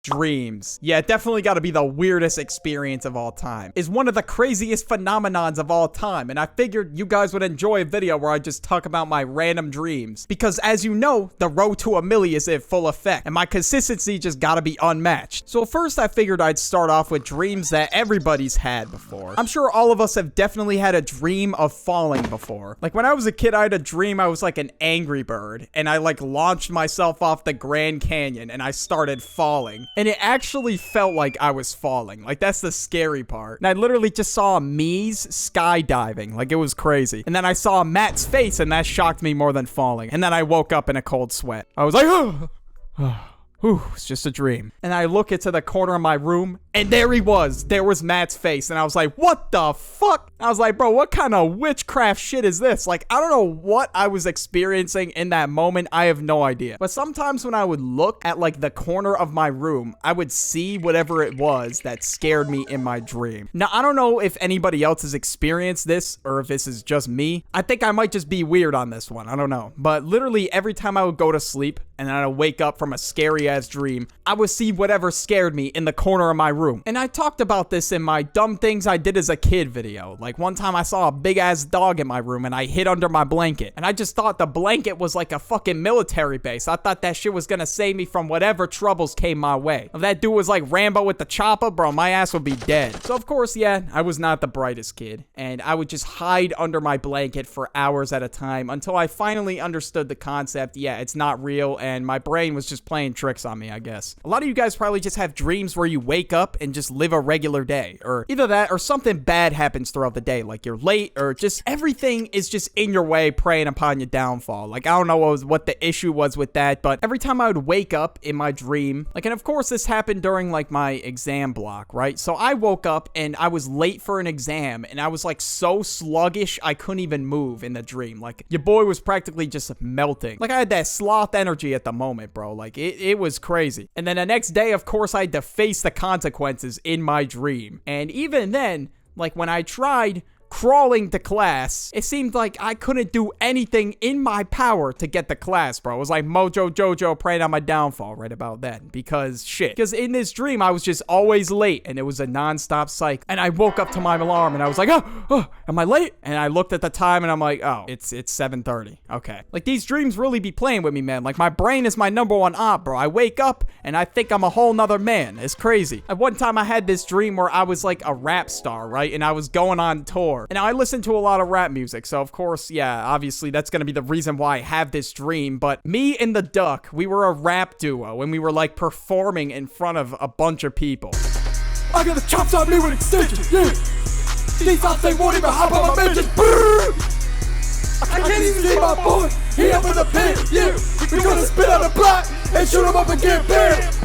Dreams. Yeah, definitely got to be the weirdest experience of all time. Is one of the craziest phenomenons of all time, and I figured you guys would enjoy a video where I just talk about my random dreams. Because as you know, the road to a million is in full effect, and my consistency just got to be unmatched. So first I figured I'd start off with dreams that everybody's had before. I'm sure all of us have definitely had a dream of falling before. Like when I was a kid, I had a dream I was like an angry bird, and I like launched myself off the Grand Canyon, and I started falling. And it actually felt like I was falling. Like, that's the scary part. And I literally just saw Mies skydiving. Like, it was crazy. And then I saw Matt's face, and that shocked me more than falling. And then I woke up in a cold sweat. I was like, oh. Whew, it's just a dream. And I look into the corner of my room, and there he was. There was Matt's face, and I was like, what the fuck? I was like, bro, what kind of witchcraft shit is this? Like, I don't know what I was experiencing in that moment. I have no idea. But sometimes when I would look at, like, the corner of my room, I would see whatever it was that scared me in my dream. Now, I don't know if anybody else has experienced this, or if this is just me. I think I might just be weird on this one. I don't know. But literally, every time I would go to sleep, and then I'd wake up from a scary ass dream, I would see whatever scared me in the corner of my room. And I talked about this in my dumb things I did as a kid video. Like one time I saw a big ass dog in my room and I hid under my blanket. And I just thought the blanket was like a fucking military base. I thought that shit was gonna save me from whatever troubles came my way. If that dude was like Rambo with the chopper, bro, my ass would be dead. So of course, yeah, I was not the brightest kid. And I would just hide under my blanket for hours at a time until I finally understood the concept. Yeah, it's not real, and my brain was just playing tricks on me, I guess. A lot of you guys probably just have dreams where you wake up and just live a regular day, or either that or something bad happens throughout the day, like you're late, or just everything is just in your way, preying upon your downfall. Like, I don't know what the issue was with that, but every time I would wake up in my dream, like, and of course this happened during like my exam block, right? So I woke up and I was late for an exam, and I was like so sluggish I couldn't even move in the dream. Like, your boy was practically just melting. Like, I had that sloth energy at the moment, bro. Like, it was crazy. And then the next day, of course, I had to face the consequences in my dream. And even then, like, when I tried crawling to class, it seemed like I couldn't do anything in my power to get to class, bro. It was like Mojo Jojo praying on my downfall right about then, because shit. Because in this dream, I was just always late, and it was a non-stop cycle. And I woke up to my alarm, and I was like, oh, am I late? And I looked at the time, and I'm like, oh, it's 7:30. Okay. Like, these dreams really be playing with me, man. Like, my brain is my number one op, bro. I wake up, and I think I'm a whole nother man. It's crazy. At one time, I had this dream where I was like a rap star, right? And I was going on tour. And I listen to a lot of rap music, so of course, yeah, obviously that's gonna be the reason why I have this dream. But me and the Duck, we were a rap duo, and we were like performing in front of a bunch of people. I got the chops on me with extensions, yeah. These thoughts, they won't even hop on my mentions. I can't even see my boy, he up in the pit, yeah. We gonna spit on the block and shoot him up and get banned.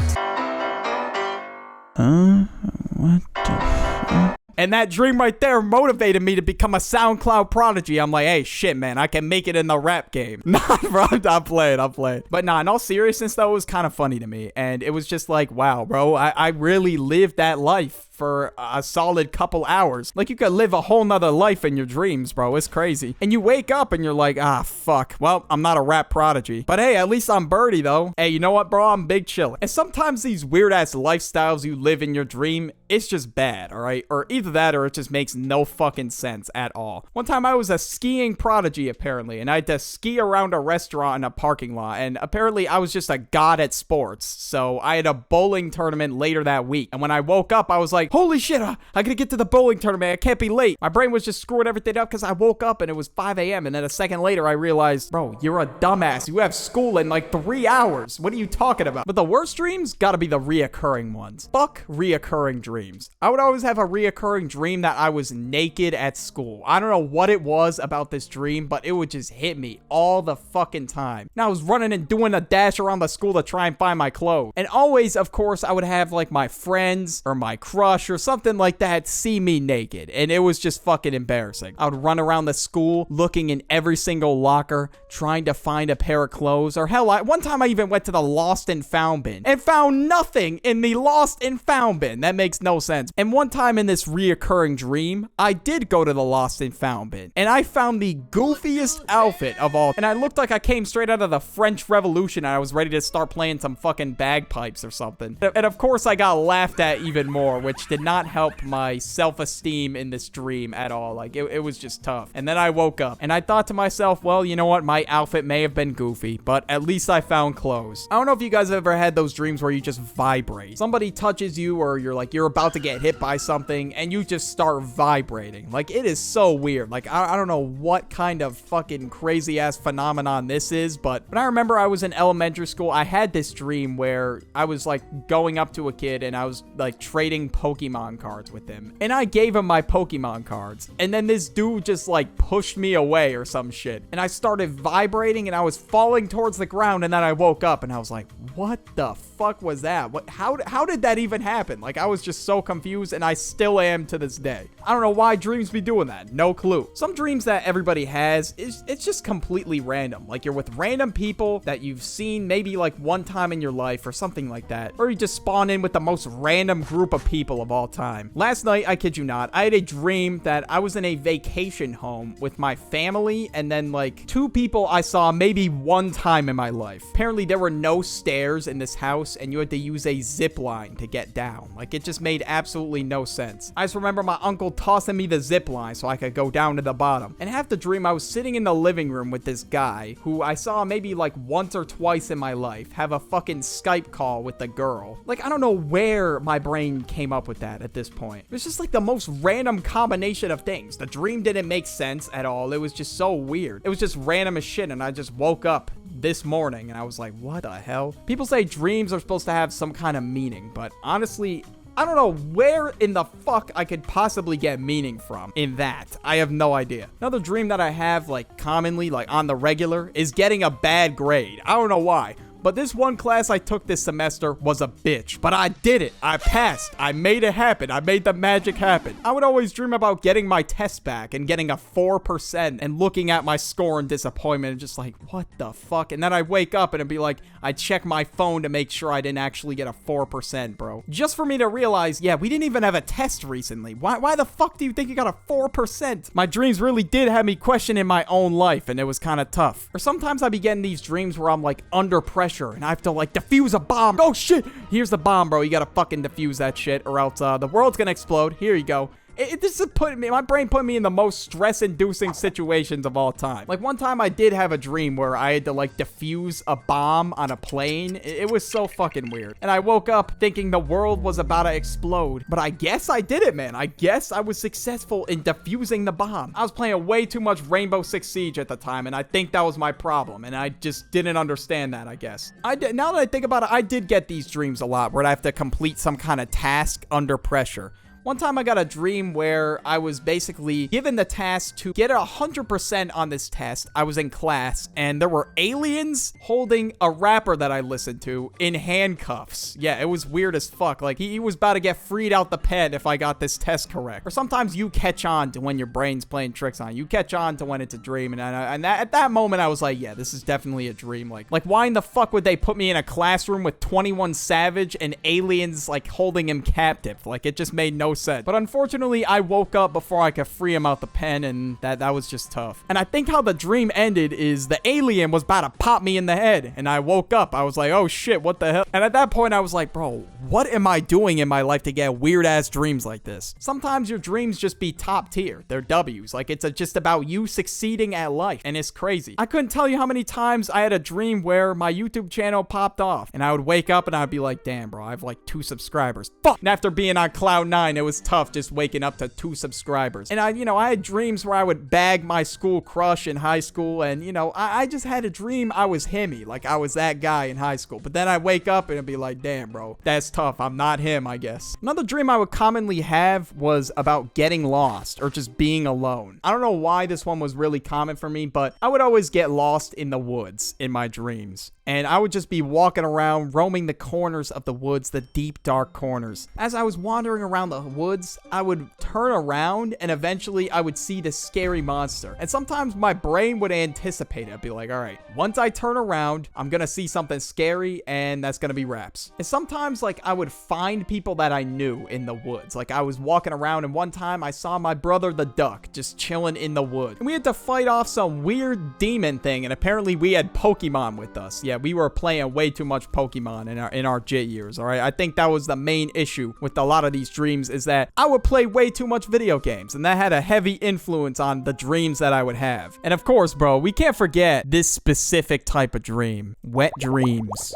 What the fuck? And that dream right there motivated me to become a SoundCloud prodigy. I'm like, hey, shit, man, I can make it in the rap game. Nah, bro, I'm playing. But nah, in all seriousness, though, it was kind of funny to me. And it was just like, wow, bro, I really lived that life for a solid couple hours. Like, you could live a whole nother life in your dreams, bro. It's crazy. And you wake up and you're like, ah, fuck. Well, I'm not a rap prodigy. But hey, at least I'm Burdie, though. Hey, you know what, bro? I'm big chillin'. And sometimes these weird-ass lifestyles you live in your dream, it's just bad, all right? Or either that or it just makes no fucking sense at all. One time I was a skiing prodigy, apparently, and I had to ski around a restaurant in a parking lot, and apparently I was just a god at sports. So I had a bowling tournament later that week, and when I woke up, I was like, holy shit, I gotta get to the bowling tournament. I can't be late. My brain was just screwing everything up because I woke up and it was 5 a.m. And then a second later, I realized, bro, you're a dumbass. You have school in like 3 hours. What are you talking about? But the worst dreams gotta be the reoccurring ones. Fuck reoccurring dreams. I would always have a reoccurring dream that I was naked at school. I don't know what it was about this dream, but it would just hit me all the fucking time. Now I was running and doing a dash around the school to try and find my clothes. And always, of course, I would have like my friends or my crush crush or something like that see me naked, and it was just fucking embarrassing. I would run around the school looking in every single locker, trying to find a pair of clothes, or hell, one time I even went to the lost and found bin and found nothing in the lost and found bin. That makes no sense. And one time in this reoccurring dream, I did go to the lost and found bin, and I found the goofiest outfit of all, and I looked like I came straight out of the French Revolution, and I was ready to start playing some fucking bagpipes or something. And of course, I got laughed at even more, which did not help my self-esteem in this dream at all. Like, it was just tough. And then I woke up, and I thought to myself, well, you know what? My outfit may have been goofy, but at least I found clothes. I don't know if you guys have ever had those dreams where you just vibrate. Somebody touches you, or you're about to get hit by something, and you just start vibrating. Like, it is so weird. Like, I don't know what kind of fucking crazy-ass phenomenon this is, but when I remember I was in elementary school, I had this dream where I was, like, going up to a kid, and I was, like, trading Pokemon cards with him. And I gave him my Pokemon cards, and then this dude just, like, pushed me away or some shit. And I started vibrating, and I was falling towards the ground, and then I woke up, and I was like, what the fuck was that? How did that even happen? Like, I was just so confused, and I still am to this day. I don't know why dreams be doing that. No clue. Some dreams that everybody has, it's just completely random. Like, you're with random people that you've seen maybe like one time in your life or something like that. Or you just spawn in with the most random group of people of all time. Last night, I kid you not, I had a dream that I was in a vacation home with my family and then like two people I saw maybe one time in my life. Apparently, there were no stairs in this house and you had to use a zip line to get down. Like, it just made absolutely no sense. I just remember my uncle tossing me the zip line so I could go down to the bottom. And half the dream, I was sitting in the living room with this guy who I saw maybe like once or twice in my life have a fucking Skype call with the girl. Like, I don't know where my brain came up with that at this point. It was just like the most random combination of things. The dream didn't make sense at all. It was just so weird. It was just random as shit, and I just woke up this morning and I was like, what the hell? People say dreams are supposed to have some kind of meaning, but honestly, I don't know where in the fuck I could possibly get meaning from in that. I have no idea. Another dream that I have, like, commonly, like, on the regular, is getting a bad grade. I don't know why. But this one class I took this semester was a bitch. But I did it. I passed. I made it happen. I made the magic happen. I would always dream about getting my test back and getting a 4% and looking at my score in disappointment and just like, what the fuck? And then I wake up and it'd be like, I check my phone to make sure I didn't actually get a 4%, bro. Just for me to realize, yeah, we didn't even have a test recently. Why the fuck do you think you got a 4%? My dreams really did have me questioning my own life, and it was kind of tough. Or sometimes I be getting these dreams where I'm like under pressure and I have to like defuse a bomb. Oh shit, here's the bomb, bro. You gotta fucking defuse that shit or else the world's gonna explode. Here you go. This is putting me, my brain put me in the most stress-inducing situations of all time. Like, one time I did have a dream where I had to, like, defuse a bomb on a plane. It was so fucking weird. And I woke up thinking the world was about to explode. But I guess I did it, man. I guess I was successful in defusing the bomb. I was playing way too much Rainbow Six Siege at the time, and I think that was my problem. And I just didn't understand that, I guess. Now that I think about it, I did get these dreams a lot where I have to complete some kind of task under pressure. One time I got a dream where I was basically given the task to get 100% on this test. I was in class and there were aliens holding a rapper that I listened to in handcuffs. Yeah, it was weird as fuck. Like, he was about to get freed out the pen if I got this test correct. Or sometimes you catch on to when your brain's playing tricks on you. You catch on to when it's a dream. And at that moment I was like, yeah, this is definitely a dream. Like why in the fuck would they put me in a classroom with 21 Savage and aliens like holding him captive? Like, it just made no sense. But unfortunately, I woke up before I could free him out the pen, and that was just tough. And I think how the dream ended is the alien was about to pop me in the head, and I woke up. I was like, oh shit, what the hell? And at that point, I was like, bro, what am I doing in my life to get weird-ass dreams like this? Sometimes your dreams just be top tier. They're W's. Like, it's just about you succeeding at life, and it's crazy. I couldn't tell you how many times I had a dream where my YouTube channel popped off, and I would wake up and I'd be like, damn, bro, I have like 2 subscribers. Fuck! And after being on cloud 9, it was tough just waking up to 2 subscribers. And I had dreams where I would bag my school crush in high school, and I just had a dream I was himmy, like I was that guy in high school. But then I wake up and it'd be like, damn, bro, that's tough. I'm not him, I guess. Another dream I would commonly have was about getting lost or just being alone. I don't know why this one was really common for me, but I would always get lost in the woods in my dreams. And I would just be walking around, roaming the corners of the woods, the deep, dark corners. As I was wandering around the woods, I would turn around and eventually I would see this scary monster. And sometimes my brain would anticipate it. I'd be like, all right, once I turn around, I'm gonna see something scary and that's gonna be Raps. And sometimes like I would find people that I knew in the woods. Like I was walking around and one time I saw my brother the duck just chilling in the woods. And we had to fight off some weird demon thing, and apparently we had Pokemon with us. Yeah, we were playing way too much Pokemon in our J years, all right? I think that was the main issue with a lot of these dreams, is that I would play way too much video games, and that had a heavy influence on the dreams that I would have. And of course, bro, we can't forget this specific type of dream. Wet dreams.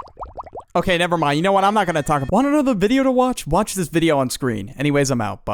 Okay, never mind. You know what? I'm not going to talk about. Want another video to watch? Watch this video on screen. Anyways, I'm out. Bye.